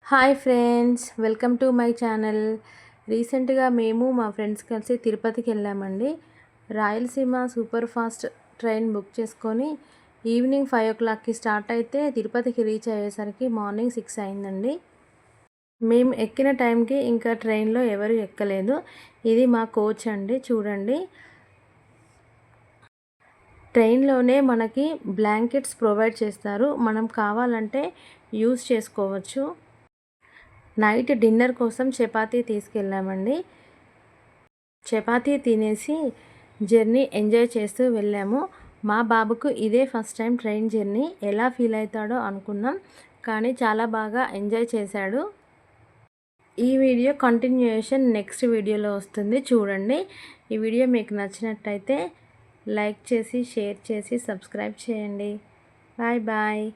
Hi friends, welcome to my channel. రీసెంట్గా మేము మా ఫ్రెండ్స్ కలిసి తిరుపతికి వెళ్ళామండి. Rayalaseema super fast train book చేసుకొని ఈవినింగ్ 5 o'clockకి స్టార్ట్ అయితే తిరుపతికి రీచ్ అయ్యేసరికి మార్నింగ్ 6 అయిందండి. మేము ఎక్కిన టైంకి ఇంకా ట్రైన్లో ఎవరు ఎక్కలేదు. ఇది మా కోచ్ అండి, చూడండి. ట్రైన్లోనే మనకి బ్లాంకెట్స్ ప్రొవైడ్ చేస్తారు, మనం కావాలంటే యూస్ చేసుకోవచ్చు. నైట్ డిన్నర్ కోసం చపాతీ తీసుకెళ్ళామండి. చపాతీ తినేసి జర్నీ ఎంజాయ్ చేస్తూ వెళ్ళాము. మా బాబుకు ఇదే ఫస్ట్ టైం ట్రైన్ జర్నీ. ఎలా ఫీల్ అవుతాడో అనుకున్నాం, కానీ చాలా బాగా ఎంజాయ్ చేశాడు. ఈ వీడియో కంటిన్యూయేషన్ నెక్స్ట్ వీడియోలో వస్తుంది, చూడండి. ఈ వీడియో మీకు నచ్చినట్టయితే లైక్ చేసి, షేర్ చేసి, సబ్స్క్రైబ్ చేయండి. Bye bye.